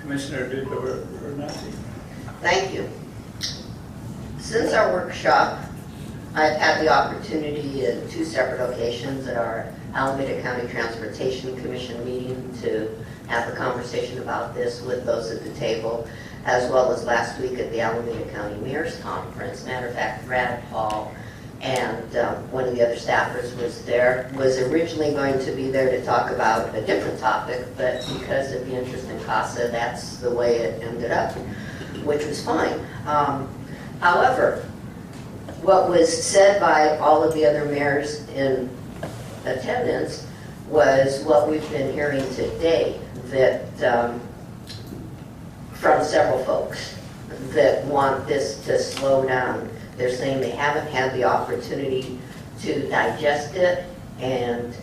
Commissioner Dutra-Vernacci. Thank you. Since our workshop, I've had the opportunity in 2 separate occasions at our Alameda County Transportation Commission meeting to have a conversation about this with those at the table, as well as last week at the Alameda County Mayor's Conference. Matter of fact, Brad Hall and one of the other staffers was originally going to be there to talk about a different topic, but because of the interest in CASA, that's the way it ended up, which was fine. However, what was said by all of the other mayors in attendance was what we've been hearing today, that from several folks that want this to slow down. They're saying they haven't had the opportunity to digest it and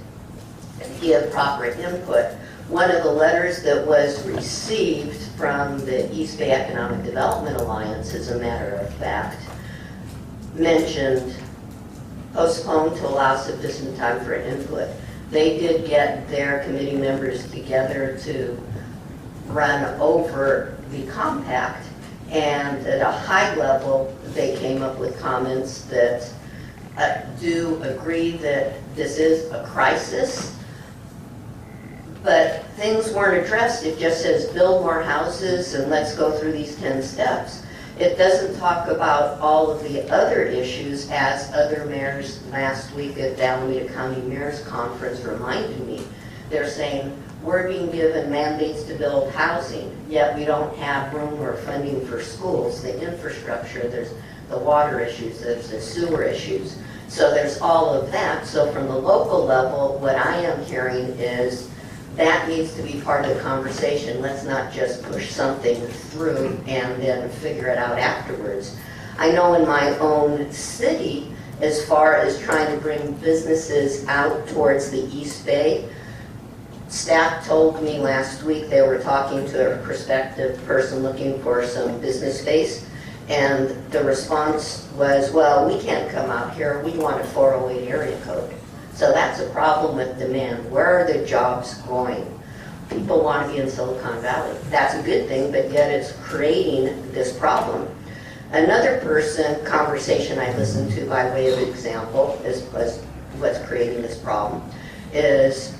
give proper input. One of the letters that was received from the East Bay Economic Development Alliance, as a matter of fact, mentioned postponed to allow sufficient time for input. They did get their committee members together to run over the compact, and at a high level they came up with comments that do agree that this is a crisis, but things weren't addressed. It just says build more houses and let's go through these 10 steps. It doesn't talk about all of the other issues, as other mayors last week at the Alameda County Mayor's Conference reminded me. They're saying, we're being given mandates to build housing, yet we don't have room or funding for schools, the infrastructure, there's the water issues, there's the sewer issues. So there's all of that. So from the local level, what I am hearing is that needs to be part of the conversation. Let's not just push something through and then figure it out afterwards. I know in my own city, as far as trying to bring businesses out towards the East Bay, staff told me last week they were talking to a prospective person looking for some business space, and the response was, well, we can't come out here, we want a 408 area code. So that's a problem with demand. Where are the jobs going? People want to be in Silicon Valley. That's a good thing, but yet it's creating this problem. Another conversation I listened to by way of example is what's creating this problem is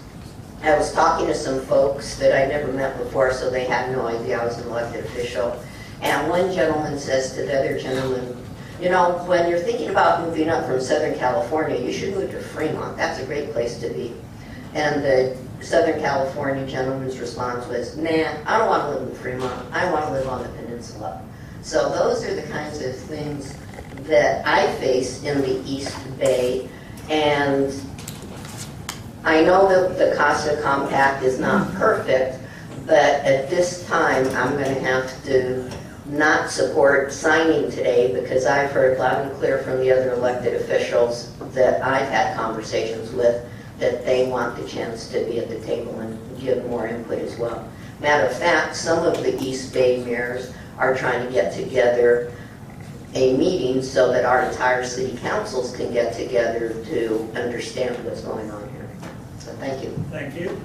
I was talking to some folks that I never met before, so they had no idea I was an elected official. And one gentleman says to the other gentleman, you know, when you're thinking about moving up from Southern California, you should move to Fremont. That's a great place to be. And the Southern California gentleman's response was, nah, I don't want to live in Fremont. I want to live on the peninsula. So those are the kinds of things that I face in the East Bay. And I know that the CASA compact is not perfect, but at this time I'm going to have to not support signing today, because I've heard loud and clear from the other elected officials that I've had conversations with that they want the chance to be at the table and give more input as well. Matter of fact, some of the East Bay mayors are trying to get together a meeting so that our entire city councils can get together to understand what's going on here. So thank you. Thank you.